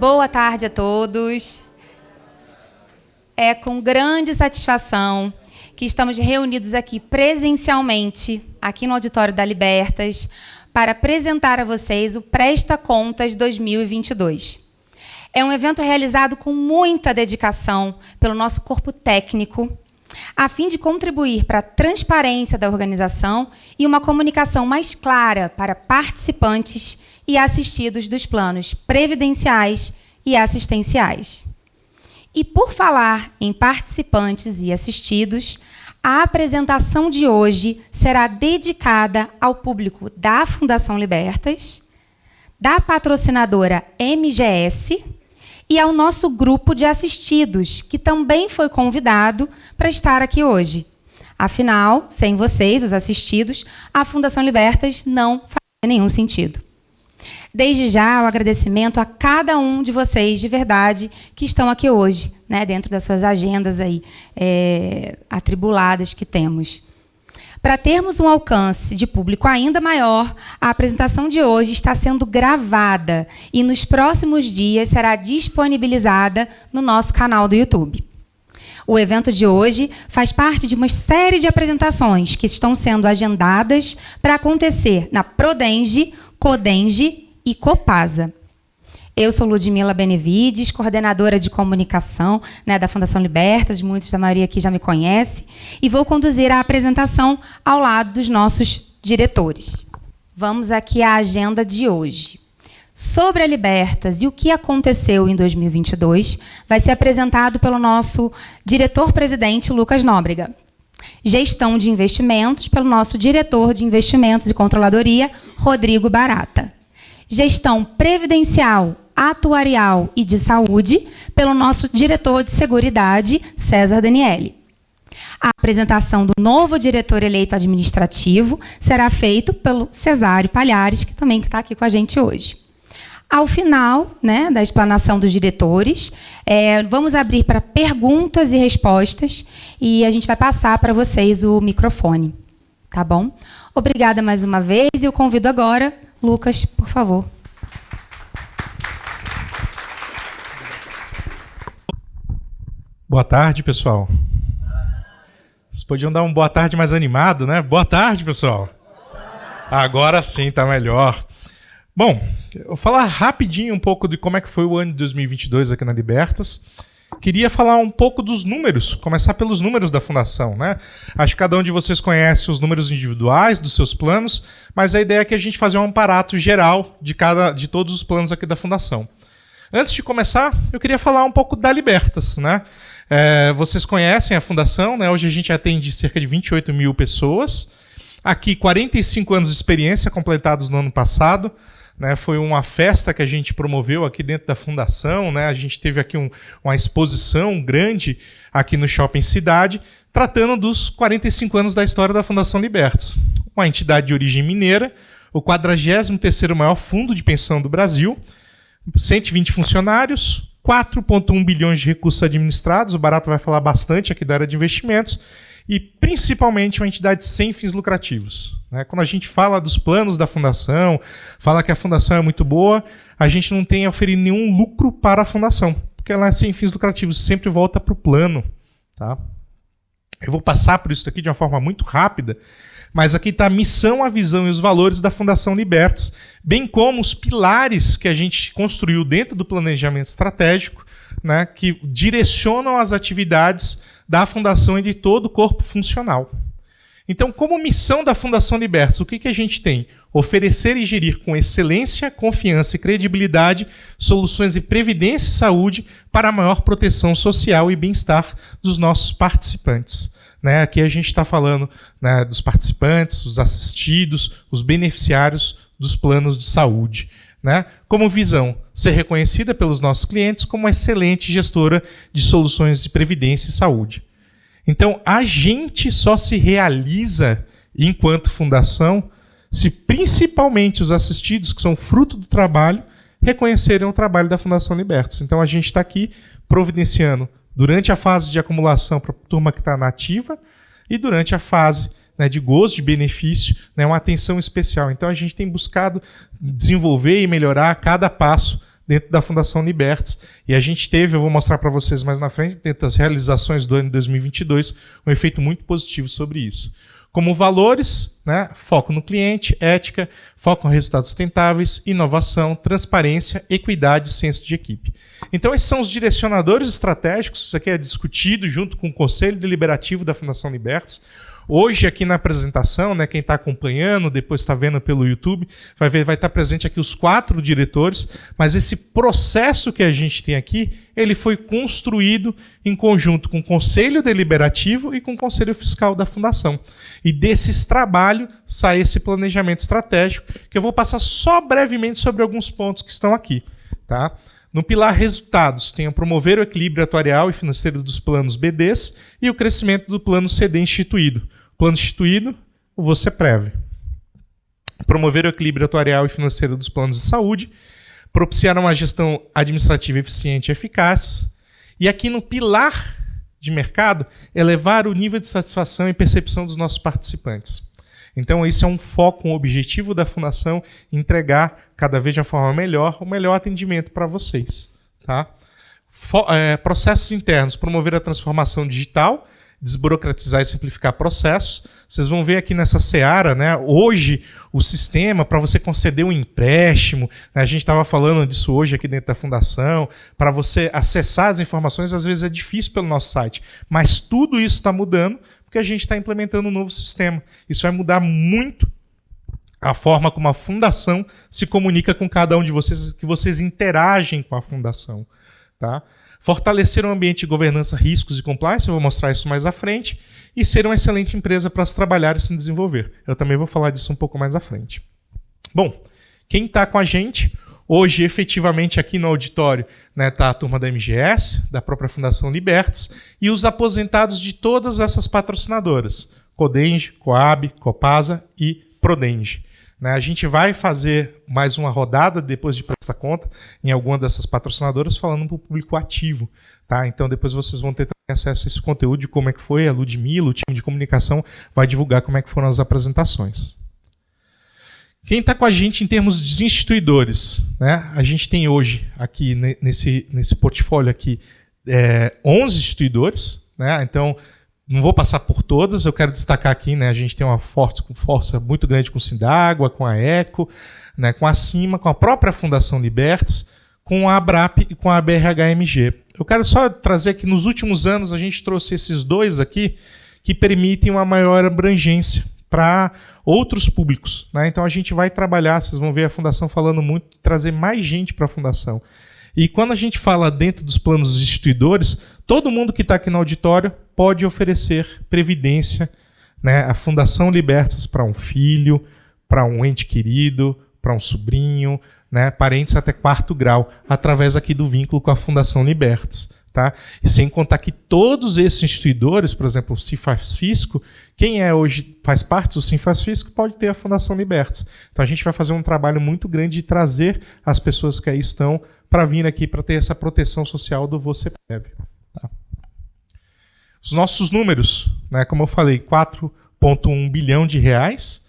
Boa tarde a todos. É com grande satisfação que estamos reunidos aqui presencialmente, aqui no auditório da Libertas, para apresentar a vocês o Presta Contas 2022. É um evento realizado com muita dedicação pelo nosso corpo técnico, a fim de contribuir para a transparência da organização e uma comunicação mais clara para participantes e assistidos dos planos previdenciais e assistenciais. E por falar em participantes e assistidos, a apresentação de hoje será dedicada ao público da Fundação Libertas, da patrocinadora MGS e ao nosso grupo de assistidos, que também foi convidado para estar aqui hoje. Afinal, sem vocês, os assistidos, a Fundação Libertas não faria nenhum sentido. Desde já, o agradecimento a cada um de vocês, de verdade, que estão aqui hoje, né, dentro das suas agendas aí, atribuladas que temos. Para termos um alcance de público ainda maior, a apresentação de hoje está sendo gravada e nos próximos dias será disponibilizada no nosso canal do YouTube. O evento de hoje faz parte de uma série de apresentações que estão sendo agendadas para acontecer na Prodenge, Codenge e Copasa. Eu sou Ludmila Benevides, coordenadora de comunicação, né, da Fundação Libertas, muitos da maioria aqui já me conhece, e vou conduzir a apresentação ao lado dos nossos diretores. Vamos aqui à agenda de hoje. Sobre a Libertas e o que aconteceu em 2022, vai ser apresentado pelo nosso diretor-presidente, Lucas Nóbrega. Gestão de investimentos, pelo nosso diretor de investimentos e controladoria, Rodrigo Barata. Gestão previdencial, atuarial e de saúde, pelo nosso diretor de seguridade, César Daniele. A apresentação do novo diretor eleito administrativo será feito pelo Cesário Palhares, que também está aqui com a gente hoje. Ao final, né, da explanação dos diretores, vamos abrir para perguntas e respostas e a gente vai passar para vocês o microfone. Tá bom? Obrigada mais uma vez e eu convido agora, Lucas, por favor. Boa tarde, pessoal. Vocês podiam dar um boa tarde mais animado, né? Boa tarde, pessoal. Agora sim, tá melhor. Bom, eu vou falar rapidinho um pouco de como é que foi o ano de 2022 aqui na Libertas. Queria falar um pouco dos números, começar pelos números da Fundação, né? Acho que cada um de vocês conhece os números individuais dos seus planos, mas a ideia é que a gente faça um aparato geral de todos os planos aqui da Fundação. Antes de começar, eu queria falar um pouco da Libertas, né? Vocês conhecem a Fundação, né? Hoje a gente atende cerca de 28 mil pessoas. Aqui, 45 anos de experiência completados no ano passado. Né, foi uma festa que a gente promoveu aqui dentro da Fundação, né, a gente teve aqui uma exposição grande aqui no Shopping Cidade, tratando dos 45 anos da história da Fundação Libertas. Uma entidade de origem mineira, o 43º maior fundo de pensão do Brasil, 120 funcionários, 4,1 bilhões de recursos administrados, o Barata vai falar bastante aqui da área de investimentos, e principalmente uma entidade sem fins lucrativos. Quando a gente fala dos planos da Fundação, fala que a Fundação é muito boa, a gente não tem a oferir nenhum lucro para a Fundação, porque ela é sem fins lucrativos, sempre volta para o plano. Tá? Eu vou passar por isso aqui de uma forma muito rápida, mas aqui está a missão, a visão e os valores da Fundação Libertas, bem como os pilares que a gente construiu dentro do planejamento estratégico, né, que direcionam as atividades da Fundação e de todo o corpo funcional. Então, como missão da Fundação Libertas, o que a gente tem? Oferecer e gerir com excelência, confiança e credibilidade soluções de previdência e saúde para a maior proteção social e bem-estar dos nossos participantes. Né? Aqui a gente está falando, né, dos participantes, os assistidos, os beneficiários dos planos de saúde. Né? Como visão, ser reconhecida pelos nossos clientes como uma excelente gestora de soluções de previdência e saúde. Então, a gente só se realiza enquanto fundação se principalmente os assistidos, que são fruto do trabalho, reconhecerem o trabalho da Fundação Libertas. Então, a gente está aqui providenciando durante a fase de acumulação para a turma que está na ativa e durante a fase, né, de gozo, de benefício, né, uma atenção especial. Então, a gente tem buscado desenvolver e melhorar a cada passo dentro da Fundação Libertas. E a gente teve, eu vou mostrar para vocês mais na frente, dentro das realizações do ano de 2022, um efeito muito positivo sobre isso. Como valores, né, foco no cliente, ética, foco em resultados sustentáveis, inovação, transparência, equidade e senso de equipe. Então, esses são os direcionadores estratégicos, isso aqui é discutido junto com o Conselho Deliberativo da Fundação Libertas. Hoje, aqui na apresentação, né, quem está acompanhando, depois está vendo pelo YouTube, vai estar presente aqui os 4 diretores, mas esse processo que a gente tem aqui, ele foi construído em conjunto com o Conselho Deliberativo e com o Conselho Fiscal da Fundação. E desses trabalhos sai esse planejamento estratégico, que eu vou passar só brevemente sobre alguns pontos que estão aqui. Tá? No pilar resultados, tem o promover o equilíbrio atuarial e financeiro dos planos BDs e o crescimento do plano CD instituído. Plano instituído, você preve. Promover o equilíbrio atuarial e financeiro dos planos de saúde, propiciar uma gestão administrativa eficiente e eficaz. E aqui no pilar de mercado, elevar o nível de satisfação e percepção dos nossos participantes. Então, esse é um foco, um objetivo da Fundação, entregar cada vez de uma forma melhor, o melhor atendimento para vocês. Tá? Processos internos, promover a transformação digital, desburocratizar e simplificar processos. Vocês vão ver aqui nessa seara, né, hoje o sistema para você conceder um empréstimo, né, a gente estava falando disso hoje aqui dentro da Fundação, para você acessar as informações, às vezes é difícil pelo nosso site, mas tudo isso está mudando porque a gente está implementando um novo sistema. Isso vai mudar muito a forma como a Fundação se comunica com cada um de vocês, que vocês interagem com a Fundação. Tá? Fortalecer o ambiente de governança, riscos e compliance, eu vou mostrar isso mais à frente, e ser uma excelente empresa para se trabalhar e se desenvolver. Eu também vou falar disso um pouco mais à frente. Bom, quem está com a gente hoje, efetivamente, aqui no auditório, né, está a turma da MGS, da própria Fundação Libertas, e os aposentados de todas essas patrocinadoras, Codenge, Coab, Copasa e Prodenge. A gente vai fazer mais uma rodada, depois de prestar conta, em alguma dessas patrocinadoras, falando para o público ativo. Tá? Então, depois vocês vão ter acesso a esse conteúdo de como é que foi. A Ludmila, o time de comunicação, vai divulgar como é que foram as apresentações. Quem está com a gente em termos de instituidores? Né? A gente tem hoje, aqui nesse portfólio aqui, 11 instituidores. Né? Então, não vou passar por todas, eu quero destacar aqui, né, a gente tem uma força muito grande com o Sindágua, com a ECO, né, com a CIMA, com a própria Fundação Libertas, com a ABRAP e com a BRHMG. Eu quero só trazer que nos últimos anos a gente trouxe esses 2 aqui que permitem uma maior abrangência para outros públicos. Né? Então a gente vai trabalhar, vocês vão ver a Fundação falando muito, trazer mais gente para a Fundação. E quando a gente fala dentro dos planos dos instituidores, todo mundo que está aqui no auditório pode oferecer previdência, né, a Fundação Libertas para um filho, para um ente querido, para um sobrinho, né, parentes até 4º grau, através aqui do vínculo com a Fundação Libertas. Tá? E sem contar que todos esses instituidores, por exemplo, o Cifasfisco, quem hoje faz parte do Cifasfisco pode ter a Fundação Libertas. Então a gente vai fazer um trabalho muito grande de trazer as pessoas que aí estão para vir aqui para ter essa proteção social do Você Preve. Tá? Os nossos números, né, como eu falei, 4,1 bilhão de reais.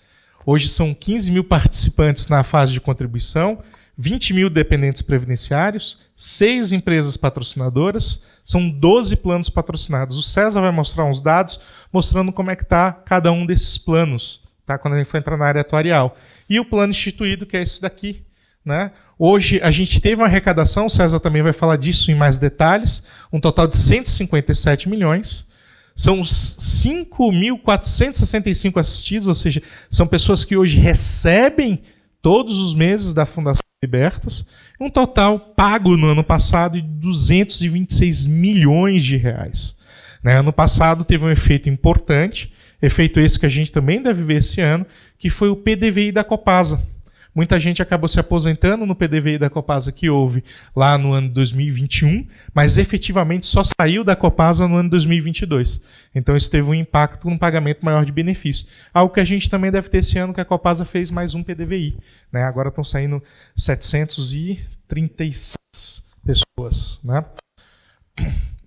Hoje são 15 mil participantes na fase de contribuição, 20 mil dependentes previdenciários, 6 empresas patrocinadoras, são 12 planos patrocinados. O César vai mostrar uns dados mostrando como é que está cada um desses planos, tá? Quando a gente for entrar na área atuarial. E o plano instituído, que é esse daqui. Né? Hoje a gente teve uma arrecadação, o César também vai falar disso em mais detalhes, um total de 157 milhões. São 5.465 assistidos, ou seja, são pessoas que hoje recebem todos os meses da Fundação Libertas, um total pago no ano passado de 226 milhões de reais. Né? Ano passado teve um efeito importante, efeito esse que a gente também deve ver esse ano, que foi o PDVI da Copasa. Muita gente acabou se aposentando no PDVI da Copasa que houve lá no ano 2021, mas efetivamente só saiu da Copasa no ano 2022. Então isso teve um impacto no pagamento maior de benefício. Algo que a gente também deve ter esse ano, que a Copasa fez mais um PDVI. Né? Agora estão saindo 736 pessoas. Né?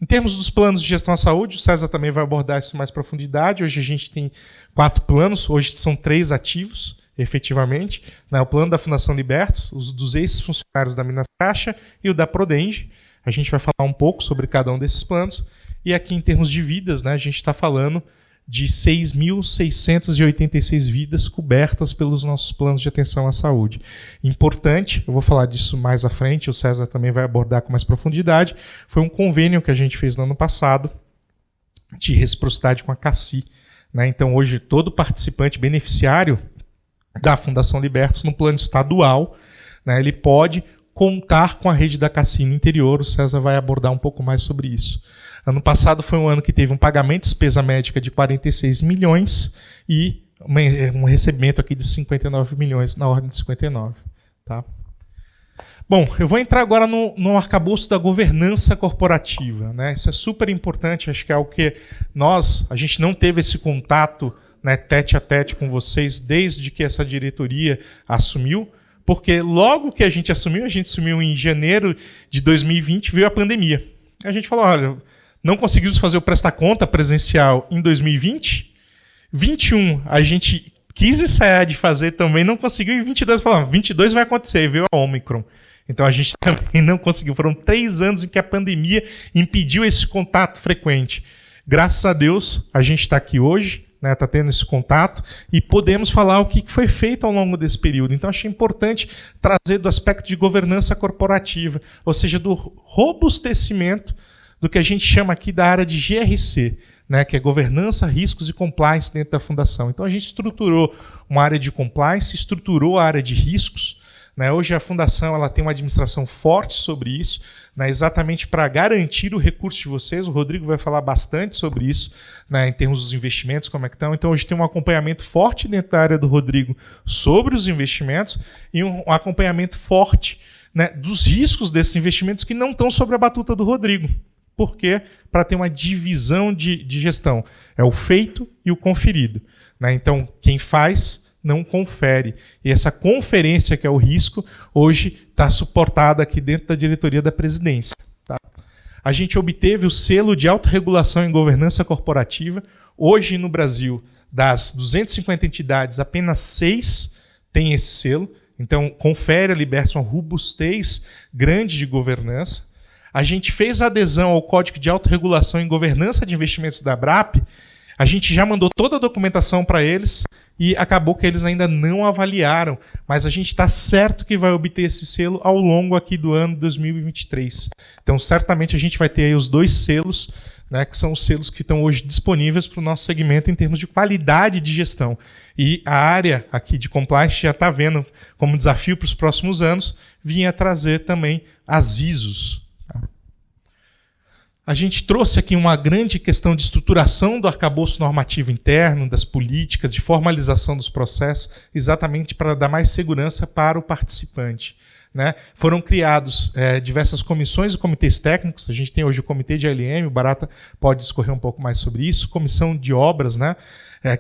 Em termos dos planos de gestão à saúde, o César também vai abordar isso em mais profundidade. Hoje a gente tem 4 planos, hoje são 3 ativos. efetivamente, né, o plano da Fundação Libertas, os dos ex-funcionários da Minas Caixa e o da Prodenge. A gente vai falar um pouco sobre cada um desses planos. E aqui, em termos de vidas, né, a gente está falando de 6.686 vidas cobertas pelos nossos planos de atenção à saúde. Importante, eu vou falar disso mais à frente, o César também vai abordar com mais profundidade, foi um convênio que a gente fez no ano passado de reciprocidade com a CACI. Né? Então, hoje, todo participante beneficiário da Fundação Libertas, no plano estadual, né, ele pode contar com a rede da CACI no interior. O César vai abordar um pouco mais sobre isso. Ano passado foi um ano que teve um pagamento de despesa médica de 46 milhões e um recebimento aqui de 59 milhões, na ordem de 59. Tá? Bom, eu vou entrar agora no arcabouço da governança corporativa. Né? Isso é super importante, acho que é algo que a gente não teve esse contato, né, tete a tete com vocês desde que essa diretoria assumiu, porque logo que a gente assumiu em janeiro de 2020, veio a pandemia. A gente falou, olha, não conseguimos fazer o Presta Conta presencial em 2020, 21 a gente quis ensaiar de fazer também, não conseguiu, e 22 falamos, 22 vai acontecer, veio a Ômicron. Então a gente também não conseguiu. Foram 3 anos em que a pandemia impediu esse contato frequente. Graças a Deus, a gente está aqui hoje, né, tá tendo esse contato e podemos falar o que foi feito ao longo desse período. Então, achei importante trazer do aspecto de governança corporativa, ou seja, do robustecimento do que a gente chama aqui da área de GRC, né, que é governança, riscos e compliance dentro da fundação. Então, a gente estruturou uma área de compliance, estruturou a área de riscos. Né, hoje a fundação ela tem uma administração forte sobre isso, né, exatamente para garantir o recurso de vocês. O Rodrigo vai falar bastante sobre isso, né, em termos dos investimentos, como é que estão. Então hoje tem um acompanhamento forte dentro da área do Rodrigo sobre os investimentos e um acompanhamento forte, né, dos riscos desses investimentos que não estão sobre a batuta do Rodrigo. Por quê? Para ter uma divisão de gestão. É o feito e o conferido. Né? Então quem faz não confere. E essa conferência, que é o risco, hoje está suportada aqui dentro da diretoria da presidência. Tá? A gente obteve o selo de autorregulação em governança corporativa. Hoje, no Brasil, das 250 entidades, apenas 6 têm esse selo. Então, confere a Libertas uma robustez grande de governança. A gente fez a adesão ao Código de Autorregulação em Governança de Investimentos da ABRAP. A gente já mandou toda a documentação para eles e acabou que eles ainda não avaliaram, mas a gente está certo que vai obter esse selo ao longo aqui do ano 2023. Então, certamente a gente vai ter aí os 2 selos, né, que são os selos que estão hoje disponíveis para o nosso segmento em termos de qualidade de gestão. E a área aqui de compliance já está vendo como desafio para os próximos anos, vinha trazer também as ISOs. A gente trouxe aqui uma grande questão de estruturação do arcabouço normativo interno, das políticas, de formalização dos processos, exatamente para dar mais segurança para o participante. Né? Foram criados diversas comissões e comitês técnicos. A gente tem hoje o comitê de ALM, o Barata pode discorrer um pouco mais sobre isso, comissão de obras, né?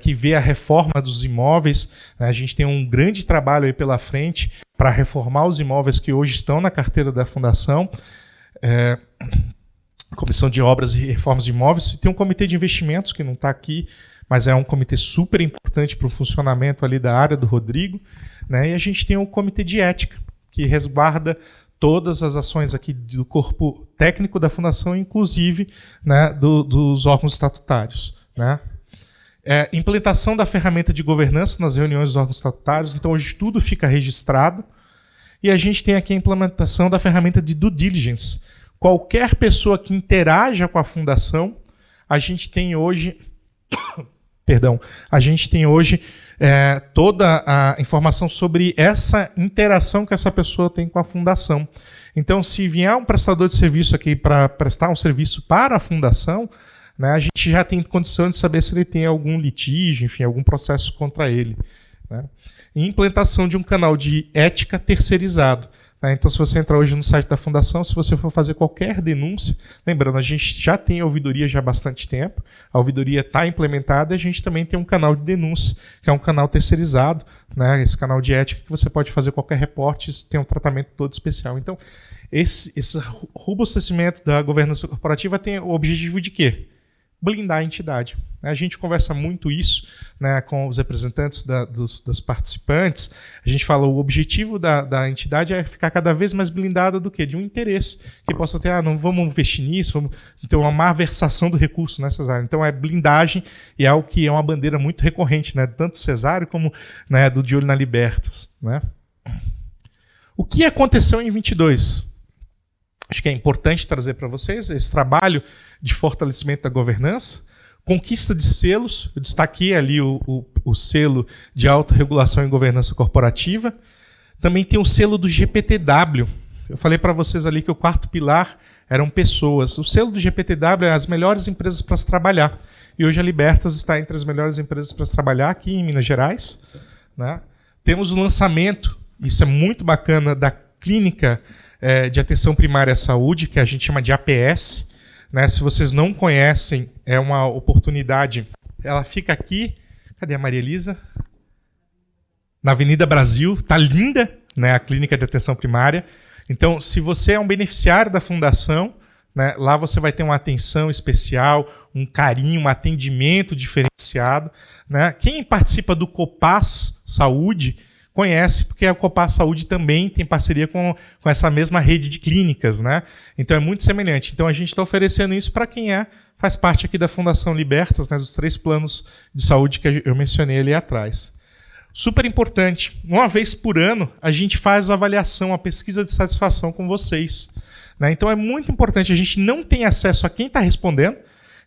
Que vê a reforma dos imóveis. Né? A gente tem um grande trabalho aí pela frente para reformar os imóveis que hoje estão na carteira da Fundação. Comissão de Obras e Reformas de Imóveis, e tem um comitê de investimentos que não está aqui, mas é um comitê super importante para o funcionamento ali da área do Rodrigo. Né? E a gente tem um comitê de ética, que resguarda todas as ações aqui do corpo técnico da Fundação, inclusive, né, dos órgãos estatutários. Né? Implementação da ferramenta de governança nas reuniões dos órgãos estatutários, então hoje tudo fica registrado. E a gente tem aqui a implementação da ferramenta de due diligence. Qualquer pessoa que interaja com a fundação, a gente tem hoje, toda a informação sobre essa interação que essa pessoa tem com a fundação. Então, se vier um prestador de serviço aqui para prestar um serviço para a fundação, né, a gente já tem condição de saber se ele tem algum litígio, enfim, algum processo contra ele. Né? E implantação de um canal de ética terceirizado. Então, se você entrar hoje no site da Fundação, se você for fazer qualquer denúncia, lembrando, a gente já tem a ouvidoria já há bastante tempo, a ouvidoria está implementada e a gente também tem um canal de denúncia, que é um canal terceirizado, né? Esse canal de ética que você pode fazer qualquer reporte, tem um tratamento todo especial. Então, esse robustecimento da governança corporativa tem o objetivo de quê? blindar a entidade. A gente conversa muito isso, né, com os representantes dos participantes. A gente fala o objetivo da entidade é ficar cada vez mais blindada do quê? De um interesse que possa ter, não vamos investir nisso, vamos ter uma malversação do recurso, né, Cesário? Então é blindagem e é algo que é uma bandeira muito recorrente, né, tanto do Cesário como, né, do De Olho na Libertas. Né? O que aconteceu em 22? Acho que é importante trazer para vocês esse trabalho de fortalecimento da governança, conquista de selos. Eu destaquei ali o selo de autorregulação e governança corporativa. Também tem o selo do GPTW. Eu falei para vocês ali que o quarto pilar eram pessoas. O selo do GPTW é as melhores empresas para se trabalhar. E hoje a Libertas está entre as melhores empresas para se trabalhar aqui em Minas Gerais. Né? Temos o lançamento, isso é muito bacana, da clínica de atenção primária à saúde, que a gente chama de APS. Né? Se vocês não conhecem, é uma oportunidade. Ela fica aqui. Cadê a Maria Elisa? Na Avenida Brasil. Está linda, né, a clínica de atenção primária. Então, se você é um beneficiário da fundação, né, lá você vai ter uma atenção especial, um carinho, um atendimento diferenciado. Né? Quem participa do Copas Saúde conhece, porque a Copas Saúde também tem parceria com essa mesma rede de clínicas. Né? Então é muito semelhante. Então a gente está oferecendo isso para quem faz parte aqui da Fundação Libertas, né, dos 3 planos de saúde que eu mencionei ali atrás. Super importante, uma vez por ano a gente faz a avaliação, a pesquisa de satisfação com vocês. Né? Então é muito importante, a gente não tem acesso a quem está respondendo.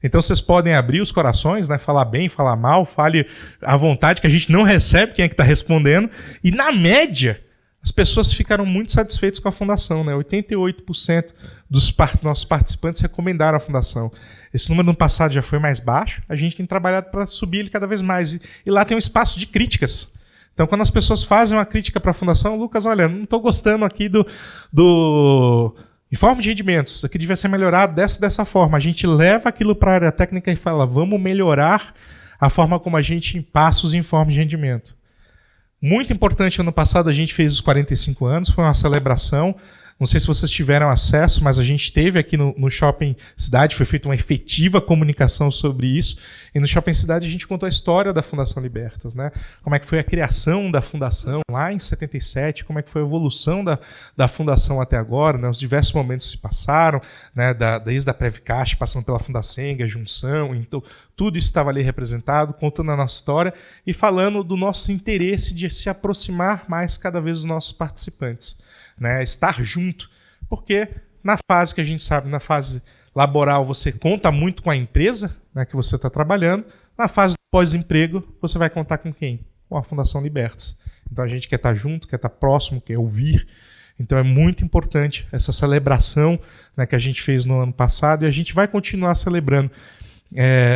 Então vocês podem abrir os corações, né? Falar bem, falar mal, fale à vontade, que a gente não recebe quem é que está respondendo. E na média, as pessoas ficaram muito satisfeitas com a Fundação. Né? 88% dos nossos participantes recomendaram a Fundação. Esse número no passado já foi mais baixo, a gente tem trabalhado para subir ele cada vez mais. E lá tem um espaço de críticas. Então, quando as pessoas fazem uma crítica para a Fundação, Lucas, olha, não estou gostando aqui do informe de rendimentos, isso aqui devia ser melhorado dessa forma. A gente leva aquilo para a área técnica e fala, vamos melhorar a forma como a gente passa os informes de rendimento. Muito importante, ano passado a gente fez os 45 anos, foi uma celebração. Não sei se vocês tiveram acesso, mas a gente teve aqui no Shopping Cidade, foi feita uma efetiva comunicação sobre isso. E no Shopping Cidade a gente contou a história da Fundação Libertas, né? Como é que foi a criação da Fundação lá em 77, como é que foi a evolução da Fundação até agora, né? Os diversos momentos se passaram, né? Desde a Previcast, passando pela Fundacenga, a Junção, então tudo isso estava ali representado, contando a nossa história e falando do nosso interesse de se aproximar mais cada vez dos nossos participantes. Né, estar junto, porque na fase que a gente sabe, na fase laboral, você conta muito com a empresa, né, que você está trabalhando. Na fase do pós-emprego, você vai contar com quem? Com a Fundação Libertas. Então a gente quer estar junto, quer estar próximo, quer ouvir. Então é muito importante essa celebração, né, que a gente fez no ano passado e a gente vai continuar celebrando.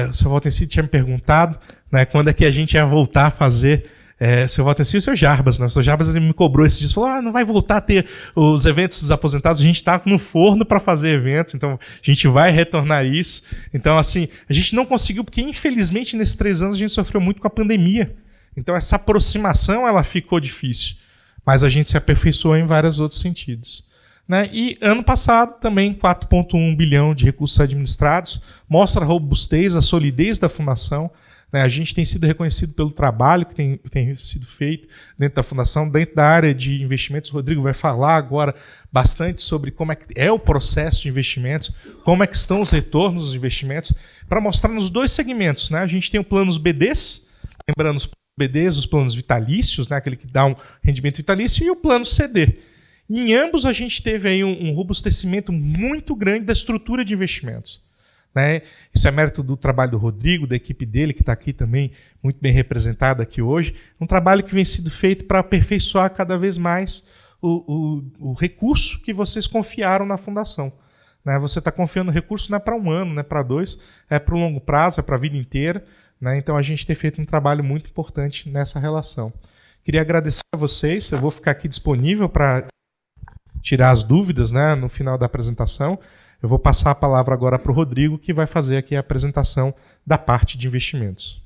O Sr. Valtenci tinha me perguntado, né, quando é que a gente ia voltar a fazer. O Sr. Valtenci e o Sr. Jarbas, né? O Sr. Jarbas ele me cobrou esses dias, falou, não vai voltar a ter os eventos dos aposentados, a gente está no forno para fazer eventos, então a gente vai retornar isso. Então, assim, a gente não conseguiu, porque infelizmente nesses 3 anos a gente sofreu muito com a pandemia. Então essa aproximação ela ficou difícil, mas a gente se aperfeiçoou em vários outros sentidos. Né? E ano passado também 4,1 bilhão de recursos administrados, mostra a robustez, a solidez da Fundação. A gente tem sido reconhecido pelo trabalho que tem sido feito dentro da Fundação, dentro da área de investimentos. O Rodrigo vai falar agora bastante sobre como é o processo de investimentos, como é que estão os retornos dos investimentos, para mostrar nos 2 segmentos. Né? A gente tem o planos BDs, lembrando os BDs, os planos vitalícios, né? Aquele que dá um rendimento vitalício, e o plano CD. Em ambos a gente teve aí um robustecimento muito grande da estrutura de investimentos. Né? Isso é mérito do trabalho do Rodrigo, da equipe dele, que está aqui também muito bem representada aqui hoje. Um trabalho que vem sendo feito para aperfeiçoar cada vez mais o recurso que vocês confiaram na Fundação. Né? Você está confiando no recurso não é para 1 ano, não é para 2, é para o longo prazo, é para a vida inteira. Né? Então a gente tem feito um trabalho muito importante nessa relação. Queria agradecer a vocês, eu vou ficar aqui disponível para tirar as dúvidas, né, no final da apresentação. Eu vou passar a palavra agora para o Rodrigo, que vai fazer aqui a apresentação da parte de investimentos.